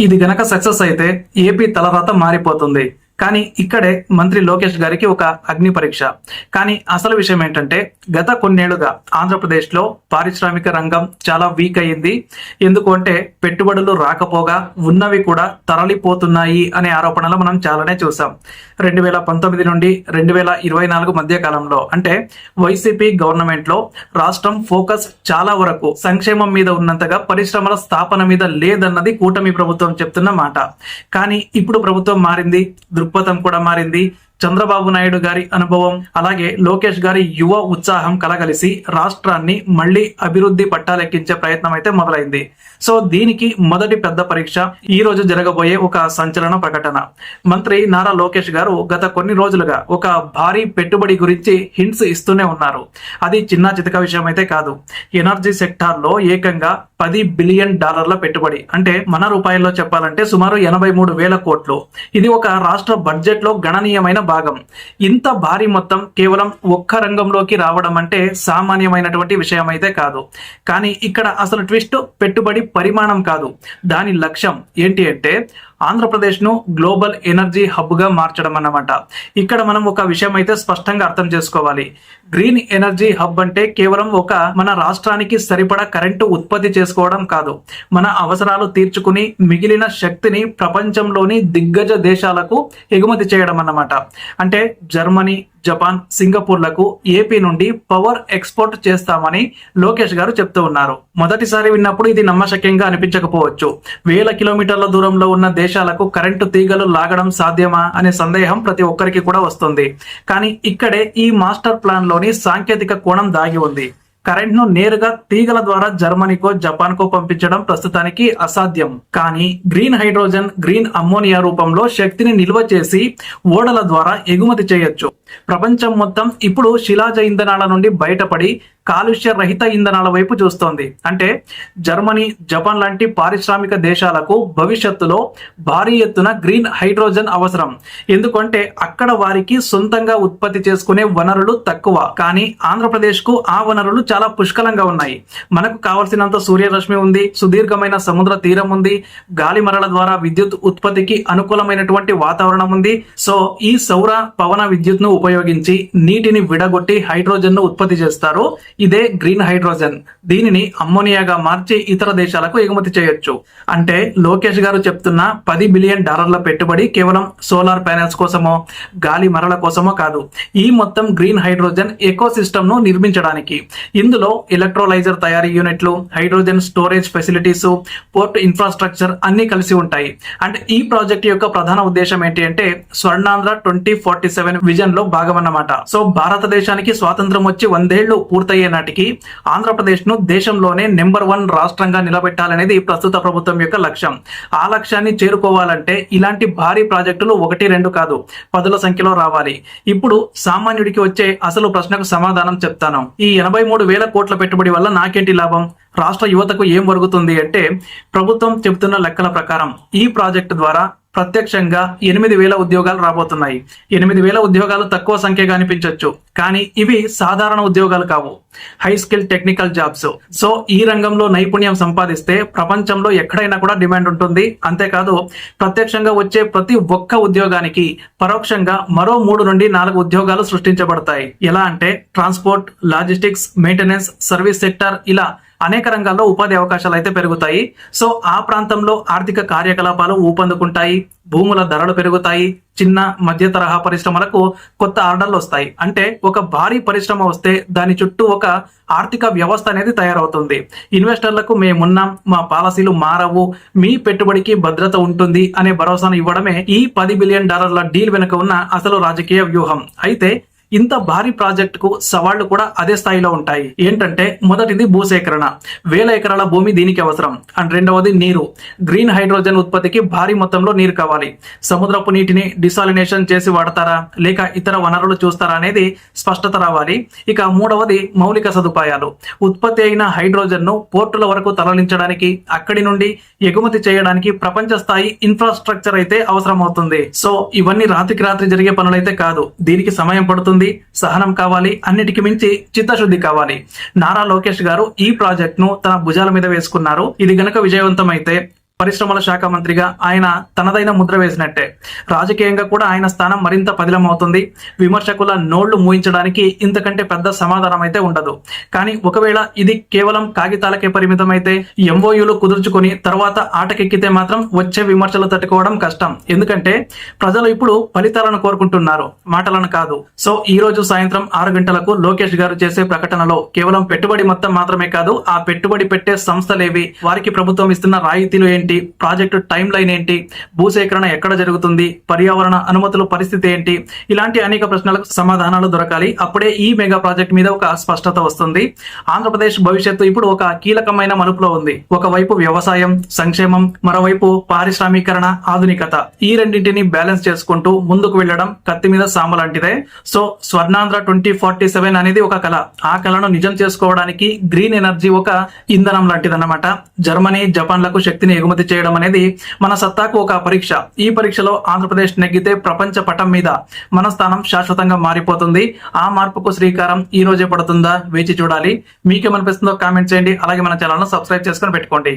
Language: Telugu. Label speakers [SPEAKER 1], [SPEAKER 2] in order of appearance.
[SPEAKER 1] ఇది గనక సక్సెస్ అయితే ఏపీ తలరాత మారిపోతుంది. కానీ ఇక్కడే మంత్రి లోకేష్ గారికి ఒక అగ్ని పరీక్ష. కానీ అసలు విషయం ఏంటంటే గత కొన్నేళ్లుగా ఆంధ్రప్రదేశ్లో పారిశ్రామిక రంగం చాలా వీక్ అయ్యింది. ఎందుకు అంటే పెట్టుబడులు రాకపోగా ఉన్నవి కూడా తరలిపోతున్నాయి అనే ఆరోపణలు మనం చాలానే చూసాం. 2019 నుండి 2024 మధ్య కాలంలో అంటే వైసీపీ గవర్నమెంట్ లో రాష్ట్రం ఫోకస్ చాలా వరకు సంక్షేమం మీద ఉన్నంతగా పరిశ్రమల స్థాపన మీద లేదన్నది కూటమి ప్రభుత్వం చెప్తున్న మాట. కానీ ఇప్పుడు ప్రభుత్వం మారింది, దృక్పథం కూడా మారింది. చంద్రబాబు నాయుడు గారి అనుభవం అలాగే లోకేష్ గారి యువ ఉత్సాహం కలగలిసి రాష్ట్రాన్ని మళ్లీ అభివృద్ధి పట్టాలెక్కించే ప్రయత్నం అయితే మొదలైంది. సో దీనికి మొదటి పెద్ద పరీక్ష ఈ రోజు జరగబోయే ఒక సంచలన ప్రకటన. మంత్రి నారా లోకేష్ గారు గత కొన్ని రోజులుగా ఒక భారీ పెట్టుబడి గురించి హింట్స్ ఇస్తూనే ఉన్నారు. అది చిన్న చితక విషయం అయితే కాదు. ఎనర్జీ సెక్టార్ లో ఏకంగా $10 బిలియన్ పెట్టుబడి, అంటే మన రూపాయల్లో చెప్పాలంటే సుమారు 83,000 కోట్లు. ఇది ఒక రాష్ట్ర బడ్జెట్ లో గణనీయమైన భాగం. ఇంత భారీ మొత్తం కేవలం ఒక్క రంగంలోకి రావడం అంటే సామాన్యమైనటువంటి విషయం అయితే కాదు. కానీ ఇక్కడ అసలు ట్విస్ట్ పెట్టుబడి పరిమాణం కాదు, దాని లక్ష్యం ఏంటి అంటే ఆంధ్రప్రదేశ్ ను గ్లోబల్ ఎనర్జీ హబ్ గా మార్చడం అన్నమాట. ఇక్కడ మనం ఒక విషయం అయితే స్పష్టంగా అర్థం చేసుకోవాలి. గ్రీన్ ఎనర్జీ హబ్ అంటే కేవలం ఒక మన రాష్ట్రానికి సరిపడా కరెంటు ఉత్పత్తి చేసుకోవడం కాదు, మన అవసరాలు తీర్చుకుని మిగిలిన శక్తిని ప్రపంచంలోని దిగ్గజ దేశాలకు ఎగుమతి చేయడం అన్నమాట. అంటే జర్మనీ, జపాన్, సింగపూర్లకు ఏపీ నుండి పవర్ ఎక్స్పోర్ట్ చేస్తామని లోకేష్ గారు చెప్తూ ఉన్నారు. మొదటిసారి విన్నప్పుడు ఇది నమ్మశక్యంగా అనిపించకపోవచ్చు. వేల కిలోమీటర్ల దూరంలో ఉన్న దేశాలకు కరెంటు తీగలు లాగడం సాధ్యమా అనే సందేహం ప్రతి ఒక్కరికి కూడా వస్తుంది. కానీ ఇక్కడే ఈ మాస్టర్ ప్లాన్ లోని సాంకేతిక కోణం దాగి ఉంది. కరెంట్ ను నేరుగా తీగల ద్వారా జర్మనీకో, జపాన్ కో పంపించడం ప్రస్తుతానికి అసాధ్యం. కానీ గ్రీన్ హైడ్రోజన్, గ్రీన్ అమ్మోనియా రూపంలో శక్తిని నిల్వ చేసి ఓడల ద్వారా ఎగుమతి చేయొచ్చు. ప్రపంచం మొత్తం ఇప్పుడు శిలాజ ఇంధనాల నుండి బయటపడి కాలుష్య రహిత ఇంధనాల వైపు చూస్తోంది. అంటే జర్మనీ, జపాన్ లాంటి పారిశ్రామిక దేశాలకు భవిష్యత్తులో భారీ ఎత్తున గ్రీన్ హైడ్రోజన్ అవసరం. ఎందుకంటే అక్కడ వారికి సొంతంగా ఉత్పత్తి చేసుకునే వనరులు తక్కువ. కానీ ఆంధ్రప్రదేశ్ కు ఆ వనరులు చాలా పుష్కలంగా ఉన్నాయి. మనకు కావలసినంత సూర్యరశ్మి ఉంది, సుదీర్ఘమైన సముద్ర తీరం ఉంది, గాలి మరల ద్వారా విద్యుత్ ఉత్పత్తికి అనుకూలమైనటువంటి వాతావరణం ఉంది. సో ఈ సౌర పవన విద్యుత్ ను ఉపయోగించి నీటిని విడగొట్టి హైడ్రోజన్ ను ఉత్పత్తి చేస్తారు. ఇదే గ్రీన్ హైడ్రోజన్. దీనిని అమ్మోనియాగా మార్చి ఇతర దేశాలకు ఎగుమతి చేయొచ్చు. అంటే లోకేష్ గారు చెప్తున్న $10 బిలియన్ పెట్టుబడి కేవలం సోలార్ ప్యానెల్స్ కోసమో, గాలి మరల కోసమో కాదు. ఈ మొత్తం గ్రీన్ హైడ్రోజన్ ఎకో సిస్టమ్ ను నిర్మించడానికి. ఇందులో ఎలక్ట్రోలైజర్ తయారీ యూనిట్లు, hydrogen storage facilities, port infrastructure అన్ని కలిసి ఉంటాయి. అంటే ఈ ప్రాజెక్ట్ యొక్క ప్రధాన ఉద్దేశం ఏంటి అంటే స్వర్ణాంధ్ర 2047 విజన్ లో భాగం అన్నమాట. సో భారతదేశానికి స్వాతంత్రం వచ్చి 100 ఏళ్లు పూర్తయ్యే నాటికి ఆంధ్రప్రదేశ్ ను దేశంలోనే నెంబర్ 1 రాష్ట్రంగా నిలబెట్టాలనేది ప్రస్తుత ప్రభుత్వం యొక్క లక్ష్యం. ఆ లక్ష్యాన్ని చేరుకోవాలంటే ఇలాంటి భారీ ప్రాజెక్టులు 1-2 కాదు, 10ల సంఖ్యలో రావాలి. ఇప్పుడు సామాన్యుడికి వచ్చే అసలు ప్రశ్నకు సమాధానం చెప్తాను. ఈ 83,000 కోట్ల పెట్టుబడి వల్ల నాకేంటి లాభం, రాష్ట్ర యువతకు ఏం ఒరుగుతుంది అంటే ప్రభుత్వం చెబుతున్న లెక్కల ప్రకారం ఈ ప్రాజెక్టు ద్వారా ప్రత్యక్షంగా 8,000 ఉద్యోగాలు రాబోతున్నాయి. 8,000 ఉద్యోగాలు తక్కువ సంఖ్యగా అనిపించవచ్చు, కానీ ఇవి సాధారణ ఉద్యోగాలు కావు, high skill technical jobs. So ఈ రంగంలో నైపుణ్యం సంపాదిస్తే ప్రపంచంలో ఎక్కడైనా కూడా డిమాండ్ ఉంటుంది. అంతేకాదు ప్రత్యక్షంగా వచ్చే ప్రతి ఒక్క ఉద్యోగానికి పరోక్షంగా మరో 3 నుండి 4 ఉద్యోగాలు సృష్టించబడతాయి. ఎలా అంటే transport, logistics, maintenance, service sector, ఇలా అనేక రంగాల్లో ఉపాధి అవకాశాలు అయితే పెరుగుతాయి. సో ఆ ప్రాంతంలో ఆర్థిక కార్యకలాపాలు ఊపందుకుంటాయి, భూముల ధరలు పెరుగుతాయి, చిన్న మధ్య తరహా పరిశ్రమలకు కొత్త ఆర్డర్లు వస్తాయి. అంటే ఒక భారీ పరిశ్రమ వస్తే దాని చుట్టూ ఒక ఆర్థిక వ్యవస్థ అనేది తయారవుతుంది. ఇన్వెస్టర్లకు మేమున్నాం, మా పాలసీలు మారవు, మీ పెట్టుబడికి భద్రత ఉంటుంది అనే భరోసాను ఇవ్వడమే ఈ $10 బిలియన్ డీల్ వెనుక ఉన్న అసలు రాజకీయ వ్యూహం. అయితే ఇంత భారీ ప్రాజెక్టుకు సవాళ్లు కూడా అదే స్థాయిలో ఉంటాయి. ఏంటంటే మొదటిది భూసేకరణ, 1000 ఎకరాల భూమి దీనికి అవసరం. అండ్ రెండవది నీరు. గ్రీన్ హైడ్రోజన్ ఉత్పత్తికి భారీ మొత్తంలో నీరు కావాలి. సముద్రపు నీటిని డిసాలినేషన్ చేసి వాడతారా లేక ఇతర వనరులు చూస్తారా అనేది స్పష్టత రావాలి. ఇక మూడవది మౌలిక సదుపాయాలు. ఉత్పత్తి అయిన హైడ్రోజన్ ను పోర్టుల వరకు తరలించడానికి, అక్కడి నుండి ఎగుమతి చేయడానికి ప్రపంచ స్థాయి ఇన్ఫ్రాస్ట్రక్చర్ అయితే అవసరం అవుతుంది. సో ఇవన్నీ రాత్రికి రాత్రి జరిగే పనులైతే కాదు, దీనికి సమయం పడుతుంది, సహనం కావాలి, అన్నిటికి మించి చిత్తశుద్ధి కావాలి. నారా లోకేష్ గారు ఈ ప్రాజెక్ట్ ను తన భుజాల మీద వేసుకున్నారు. ఇది గనక విజయవంతం అయితే పరిశ్రమల శాఖ మంత్రిగా ఆయన తనదైన ముద్ర వేసినట్టే. రాజకీయంగా కూడా ఆయన స్థానం మరింత పదిలమవుతుంది. విమర్శకుల నోళ్లు మూయించడానికి ఇంతకంటే పెద్ద సమాధానం అయితే ఉండదు. కానీ ఒకవేళ ఇది కేవలం కాగితాలకే పరిమితమైతే, ఎంఓయూలు కుదుర్చుకొని తర్వాత ఆటకెక్కితే మాత్రం వచ్చే విమర్శలు తట్టుకోవడం కష్టం. ఎందుకంటే ప్రజలు ఇప్పుడు ఫలితాలను కోరుకుంటున్నారు, మాటలను కాదు. సో ఈ రోజు సాయంత్రం 6 గంటలకు లోకేష్ గారు చేసే ప్రకటనలో కేవలం పెట్టుబడి మొత్తం మాత్రమే కాదు, ఆ పెట్టుబడి పెట్టే సంస్థలేవి, వారికి ప్రభుత్వం ఇస్తున్న రాయితీలు ఏంటి, ప్రాజెక్టు టైం లైన్ ఏంటి, భూసేకరణ ఎక్కడ జరుగుతుంది, పర్యావరణ అనుమతుల పరిస్థితి ఏంటి, ఇలాంటి అనేక ప్రశ్నలకు సమాధానాలు దొరకాలి. అప్పుడే ఈ మెగా ప్రాజెక్ట్ మీద ఒక స్పష్టత వస్తుంది. ఆంధ్రప్రదేశ్ భవిష్యత్తు ఇప్పుడు ఒక కీలకమైన మలుపులో ఉంది. ఒకవైపు వ్యవసాయం, సంక్షేమం, మరోవైపు పారిశ్రామీకరణ, ఆధునికత. ఈ రెండింటిని బ్యాలెన్స్ చేసుకుంటూ ముందుకు వెళ్లడం కత్తి మీద సామ లాంటిదే. సో స్వర్ణాంధ్ర 2047 అనేది ఒక కళ. ఆ కళను నిజం చేసుకోవడానికి గ్రీన్ ఎనర్జీ ఒక ఇంధనం లాంటిదన్నమాట. జర్మనీ, జపాన్లకు శక్తిని ఎగుమతి చేయడం అనేది మన సత్తాకు ఒక పరీక్ష. ఈ పరీక్షలో ఆంధ్రప్రదేశ్ నెగ్గితే ప్రపంచ పటం మీద మన స్థానం శాశ్వతంగా మారిపోతుంది. ఆ మార్పుకు శ్రీకారం ఈ రోజే పడుతుందా, వేచి చూడాలి. మీకేమనిపిస్తుందో కామెంట్ చేయండి. అలాగే మన ఛానల్ ను సబ్స్క్రైబ్ చేసుకొని పెట్టుకోండి.